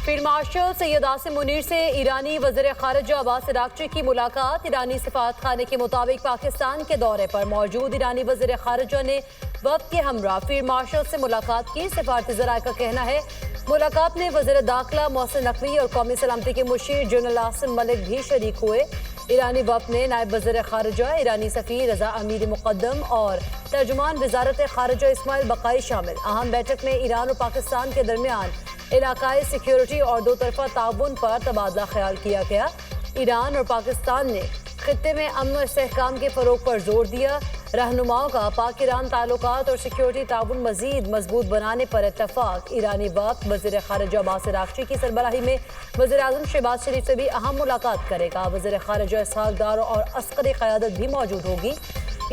Field marshal Syed Asim Munir से ईरानी वज़ीर ख़ारिजा Abbas Araghchi की मुलाकात। ईरानी सफ़ारत खाने के मुताबिक पाकिस्तान के दौरे पर मौजूद ईरानी वज़ीर ख़ारिजा ने वक्त के हमरा फील्ड मार्शल से मुलाकात की। सफारती ज़राए का कहना है मुलाकात में वज़ीर दाखिला मोहसिन नकवी और कौमी सलामती के मुशीर जनरल आसिम मलिक भी शरीक हुए। ईरानी वफ़द में नायब वज़ीर ख़ारिजा, ईरानी सफ़ीर रज़ा अमीर मुक़द्दम और तर्जुमान वज़ारत ख़ारिजा इस्माइल बक़ाई शामिल। अहम बैठक में ईरान और पाकिस्तान के दरमियान इलाकाई सिक्योरिटी और दो तरफ़ा ताउन पर तबादला ख्याल किया गया। ईरान और पाकिस्तान ने खित्ते में अमन और इस्तेहकाम के फ़रोग़ पर जोर दिया। रहनुमाओं का पाक ईरान ताल्लुकात और सिक्योरिटी ताउन मज़ीद मजबूत बनाने पर इत्तफ़ाक़। ईरानी वक़्त वज़ीर ख़ारिजा अब्बास अराग़ची की सरबराही में वज़ीर आज़म शहबाज शरीफ से भी अहम मुलाकात करेगा। वज़ीर ख़ारिजा इसहाक़ डार और अस्करी क़यादत भी मौजूद होगी।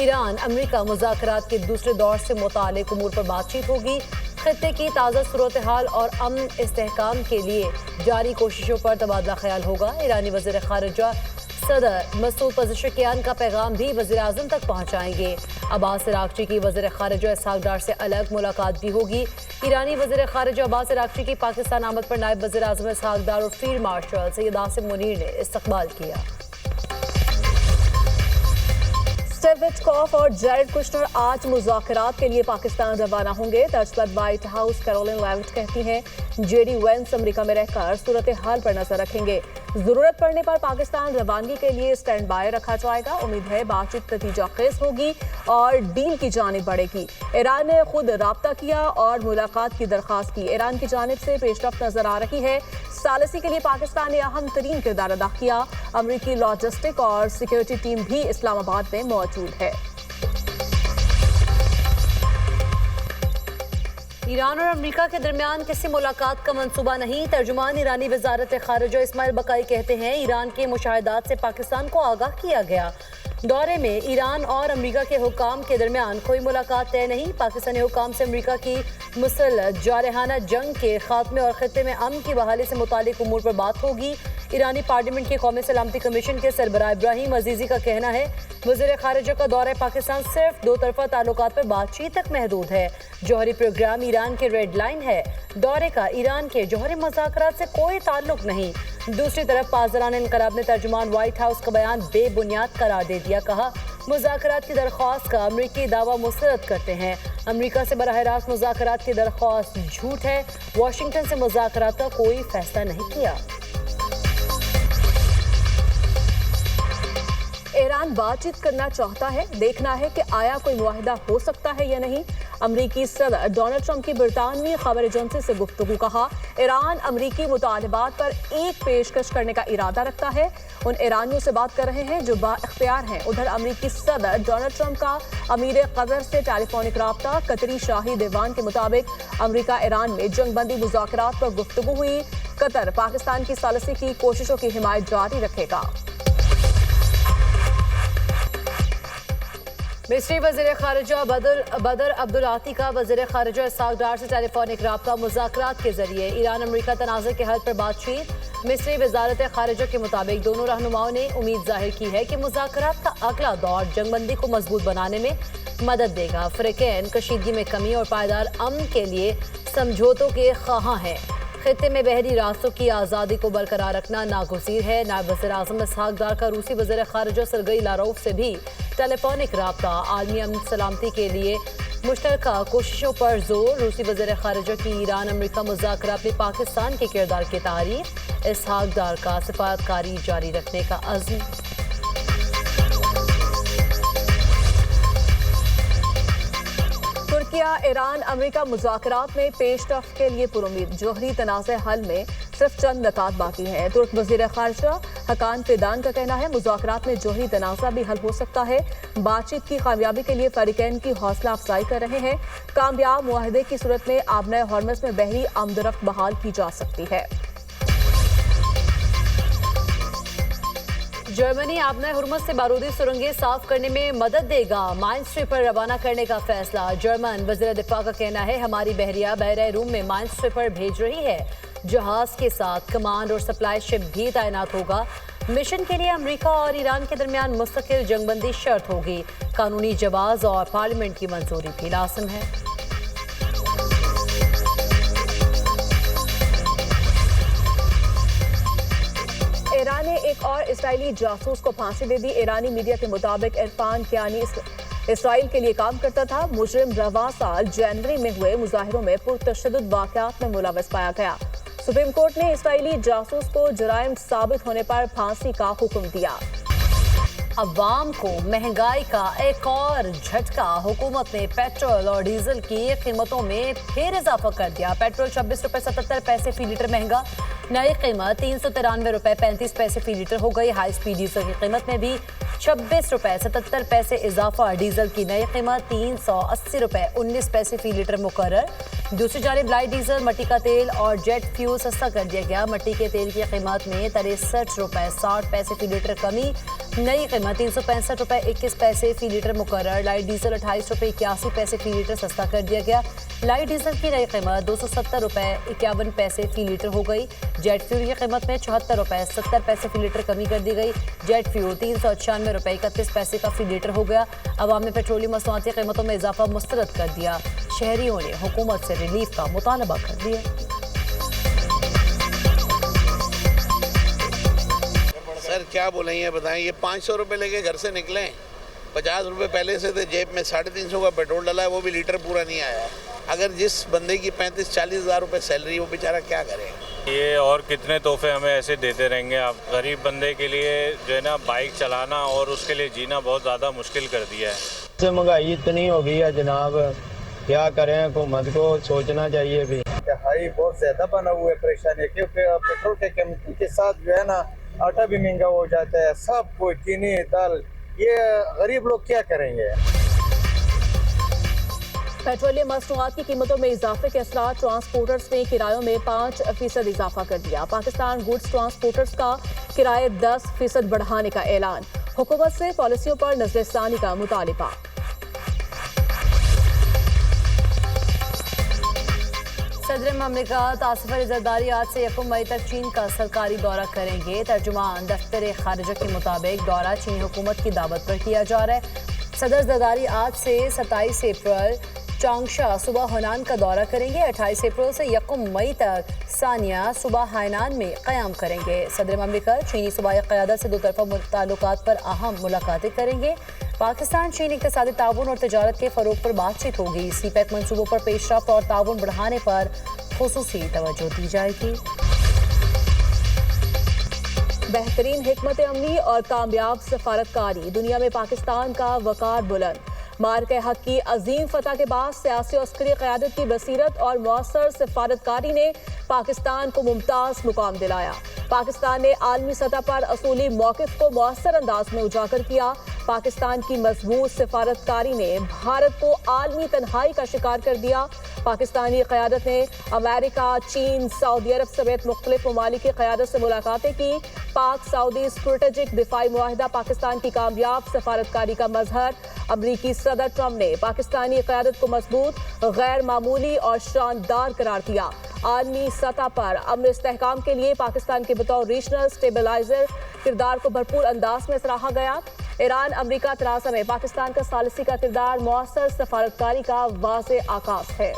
ईरान अमरीका मुज़ाकरात के दूसरे दौर से मुताल्लिक़ उमूर पर बातचीत होगी। खित्ते की ताज़ा सूरत हाल और अमन इस्तेहकाम के लिए जारी कोशिशों पर तबादला ख्याल होगा। ईरानी वज़ीर ख़ारिजा सदर मसूद पज़ेश्कियान का पैगाम भी वज़ीर आज़म तक पहुँचाएंगे। अब्बास अराग़ची की वज़ीर ख़ारिजा इसहाक़ डार से अलग मुलाकात भी होगी। ईरानी वज़ीर ख़ारिजा अब्बास अराग़ची की पाकिस्तान आमद पर नायब वज़ीर आज़म इसहाक़ डार और फील्ड मार्शल सैयद आसिम मुनीर ने इस्तक़बाल किया। स्टीव विटकॉफ और जैरेड कुशनर आज मुज़ाकरात के लिए पाकिस्तान रवाना होंगे। तर्ज पर व्हाइट हाउस कैरोलिन लेविट कहती हैं जेडी वेंस अमेरिका में रहकर सूरत हाल पर नजर रखेंगे। जरूरत पड़ने पर पाकिस्तान रवानगी के लिए स्टैंड बाय रखा जाएगा। उम्मीद है बातचीत नतीजा खेज होगी और डील की जानिब बढ़ेगी। ईरान ने खुद राब्ता किया और मुलाकात की दरख्वास्त की। ईरान की जानिब से पेशरफ्त नजर आ रही है। सालिसी के लिए पाकिस्तान ने अहम तरीन किरदार अदा किया। अमरीकी लॉजिस्टिक और सिक्योरिटी टीम भी इस्लामाबाद में मौजूद है। ईरान और अमेरिका के दरमियान किसी मुलाकात का मंसूबा नहीं। तर्जुमान ईरानी वज़ारत ख़ारिजा इस्माइल बक़ाई कहते हैं ईरान के मुशाहिदात से पाकिस्तान को आगाह किया गया। दौरे में ईरान और अमेरिका के हुकाम के दरमियान कोई मुलाकात तय नहीं। पाकिस्तानी हुकाम से अमेरिका की मुसल्लह जारहाना जंग के खात्मे और खित्ते में अमन की बहाली से मुतालिक उमूर पर बात होगी। ईरानी पार्लियामेंट के कौमी सलामती कमीशन के सरबराह इब्राहिम अजीज़ी का कहना है वज़ीर ख़ारिजा का दौरा पाकिस्तान सिर्फ दो तरफ़ा ताल्लुकात पर बातचीत तक महदूद है। जौहरी प्रोग्राम ईरान के रेड लाइन है। दौरे का ईरान के जौहरी मुज़ाकरात से कोई ताल्लुक नहीं। दूसरी तरफ पासदारान इनक़लाब ने तर्जुमान व्हाइट हाउस का बयान बेबुनियाद करार दे दिया। कहा मुज़ाकरात की दरख्वास्त का अमरीकी दावा मुस्तरद करते हैं। अमरीका से बराह रास्त मुज़ाकरात की दरख्वास्त झूठ है। वाशिंगटन से मुज़ाकरात का कोई फैसला नहीं किया। ईरान बातचीत करना चाहता है, देखना है कि आया कोई मुआहिदा हो सकता है या नहीं। अमरीकी सदर डोनाल्ड ट्रंप की बरतानवी खबर एजेंसी से गुफ्तगू। कहा ईरान अमरीकी मुतालबात पर एक पेशकश करने का इरादा रखता है। उन ईरानियों से बात कर रहे हैं जो बाइख्तियार हैं। उधर अमरीकी सदर डोनाल्ड ट्रंप का अमीर कतर से टेलीफोनिक राब्ता। कतरी शाही दीवान के मुताबिक अमरीका ईरान में जंगबंदी मुज़ाकरात पर गुफ्तगू हुई। कतर पाकिस्तान की सालिसी की कोशिशों की हिमायत जारी रखेगा। मिस्री वज़ीर ख़ारिजा बदर अब्दुल आती का वज़ीर ख़ारिजा इसहाक़ डार से टेलीफोनिक राब्ता। मुज़ाकरात के जरिए ईरान अमरीका तनाज़े के हल पर बातचीत। मिस्री वज़ारत ख़ारिजा के मुताबिक दोनों रहनुमाओं ने उम्मीद ज़ाहिर की है कि मुज़ाकरात का अगला दौर जंगबंदी को मजबूत बनाने में मदद देगा। फ़रीक़ैन कशीदगी में कमी और पायदार अमन के लिए समझौतों के ख़्वाहां हैं। खित्ते में बहरी रास्तों की आज़ादी को बरकरार रखना नागुज़ीर है। नायब वज़ीर आज़म इसहाक़ डार का रूसी वज़ीर ख़ारिजा सरगई लारोफ से भी टेलीफोनिक राब्ता। आलमी अमन सलामती के लिए मुश्तरका कोशिशों पर जोर। रूसी वज़ीर ख़ारिजा की ईरान अमरीका मुज़ाकरात में पाकिस्तान के किरदार की तारीफ। इसहाक़ डार का सिफारतकारी जारी रखने का अज़्म। तुर्किया ईरान अमेरिका मुज़ाकरात में पेशरफ्त के लिए पुरुमीद। जौहरी तनाज़े हल में सिर्फ चंद नकात बाकी हैं। तुर्क वज़ीर ख़ारिजा हकान फिदान का कहना है मुज़ाकरात में जौहरी तनाज़ा भी हल हो सकता है। बातचीत की कामयाबी के लिए फ़रीक़ैन की हौसला अफजाई कर रहे हैं। कामयाब मुआहदे की सूरत में आबना हॉर्मस में बहरी आमदरफ्त बहाल की जा सकती है। जर्मनी आबना हुर्मुज़ से बारूदी सुरंगें साफ करने में मदद देगा। माइन स्ट्रिपर रवाना करने का फैसला। जर्मन वज़ीर दिफा का कहना है हमारी बहरिया बहरा रूम में माइन स्ट्रिपर भेज रही है। जहाज के साथ कमांड और सप्लाई शिप भी तैनात होगा। मिशन के लिए अमेरिका और ईरान के दरमियान मुस्तकिल जंगबंदी शर्त होगी। कानूनी जवाज़ और पार्लियामेंट की मंजूरी भी लाज़िम है। اسرائیلی جاسوس کو پھانسی دے دی۔ ایرانی میڈیا کے مطابق عرفان کیانی اسرائیل کے لیے کام کرتا تھا۔ مجرم رواں سال جنوری میں ہوئے مظاہروں میں پرتشدد واقعات میں ملوث پایا گیا۔ سپریم کورٹ نے اسرائیلی جاسوس کو جرائم ثابت ہونے پر پھانسی کا حکم دیا۔ عوام کو مہنگائی کا ایک اور جھٹکا۔ حکومت نے پیٹرول اور ڈیزل کی قیمتوں میں پھر اضافہ کر دیا۔ پیٹرول 26 روپے 77 پیسے فی لیٹر مہنگا، نئی قیمت 393 روپے 35 پیسے فی لیٹر ہو گئی۔ ہائی سپیڈ ڈیزل کی قیمت میں بھی 26 روپے 77 پیسے اضافہ، ڈیزل کی نئی قیمت 380 روپے 19 پیسے فی لیٹر مقرر۔ دوسری جانب لائٹ ڈیزل، مٹی کا تیل اور جیٹ فیول سستا کر دیا گیا۔ مٹی کے تیل کی قیمت میں 63 روپے 60 پیسے فی لیٹر کمی، نئی قیمت 365 روپے 21 پیسے فی لیٹر مقرر۔ لائٹ ڈیزل 28 روپے 81 پیسے فی لیٹر سستا کر دیا گیا۔ لائٹ ڈیزل کی نئی قیمت 270 روپے 51 پیسے فی لیٹر ہو گئی۔ جیٹ فیول کی قیمت میں 76 روپے 70 پیسے فی لیٹر کمی کر دی گئی۔ جیٹ فیول 396 روپے 31 پیسے کا فی لیٹر ہو گیا۔ عوام نے پیٹرولیم مصنوعاتی قیمتوں میں اضافہ مسترد کر دیا۔ شہریوں نے حکومت سے ریلیف کا مطالبہ کر دیا۔ سر کیا بولیں یہ بتائیں، یہ 500 روپے لے کے گھر سے نکلیں، 50 روپے پہلے سے تھے جیب میں، 350 کا پیٹرول ڈلا ہے، وہ بھی لیٹر پورا نہیں آیا ہے۔ اگر جس بندے کی 35-40 ہزار روپے سیلری، وہ بیچارہ کیا کرے؟ یہ اور کتنے تحفے ہمیں ایسے دیتے رہیں گے؟ آپ غریب بندے کے لیے جو ہے نا بائک چلانا اور اس کے لیے جینا بہت زیادہ مشکل کر دیا ہے۔ مہنگائی اتنی ہو گئی ہے جناب، کیا کریں؟ حکومت کو سوچنا چاہیے بھی۔ ہائی بہت زیادہ بنا ہوا ہے پریشانی، کیونکہ پیٹرول کے قیمت کے ساتھ جو ہے نا آٹا بھی مہنگا ہو جاتا ہے، سب کچھ چینی دال، یہ غریب لوگ کیا کریں گے؟ پیٹرولیم مصنوعات کی قیمتوں میں اضافے کے اثرات، ٹرانسپورٹرز نے کرایوں میں 5% اضافہ کر دیا۔ پاکستان گوڈز ٹرانسپورٹرز کا کرایہ 10% بڑھانے کا اعلان، حکومت سے پالیسیوں پر نظر ثانی کا مطالبہ۔ صدر مملکت آصف علی زرداری آج سے 1 مئی تک چین کا سرکاری دورہ کریں گے۔ ترجمان دفتر خارجہ کے مطابق دورہ چینی حکومت کی دعوت پر کیا جا رہا ہے۔ صدر زرداری آج سے 27 اپریل چانگشا صوبہ ہونان کا دورہ کریں گے۔ 28 اپریل سے 1 مئی تک ثانیہ صوبہ ہائنان میں قیام کریں گے۔ صدر مملکت چینی صوبائی قیادت سے دو طرفہ تعلقات پر اہم ملاقاتیں کریں گے۔ پاکستان چین اقتصادی تعاون اور تجارت کے فروغ پر بات چیت ہوگی۔ سی پیک منصوبوں پر پیش رفت اور تعاون بڑھانے پر خصوصی توجہ دی جائے گی۔ بہترین حکمت عملی اور کامیاب سفارتکاری، دنیا میں پاکستان کا وقار بلند۔ مارکہ حق کی عظیم فتح کے بعد سیاسی اور عسکری قیادت کی بصیرت اور مؤثر سفارتکاری نے پاکستان کو ممتاز مقام دلایا۔ پاکستان نے عالمی سطح پر اصولی موقف کو مؤثر انداز میں اجاگر کیا۔ پاکستان کی مضبوط سفارتکاری نے بھارت کو عالمی تنہائی کا شکار کر دیا۔ پاکستانی قیادت نے امریکہ، چین، سعودی عرب سمیت مختلف ممالک کی قیادت سے ملاقاتیں کی۔ پاک سعودی اسٹریٹجک دفاعی معاہدہ پاکستان کی کامیاب سفارتکاری کا مظہر۔ امریکی صدر ٹرمپ نے پاکستانی قیادت کو مضبوط، غیر معمولی اور شاندار قرار دیا۔ عالمی سطح پر امن استحکام کے لیے پاکستان کے بطور ریجنل سٹیبلائزر کردار کو بھرپور انداز میں سراہا گیا۔ ایران امریکہ تنازع میں پاکستان کا ثالثی کا کردار مؤثر سفارتکاری کا واضح عکاس ہے۔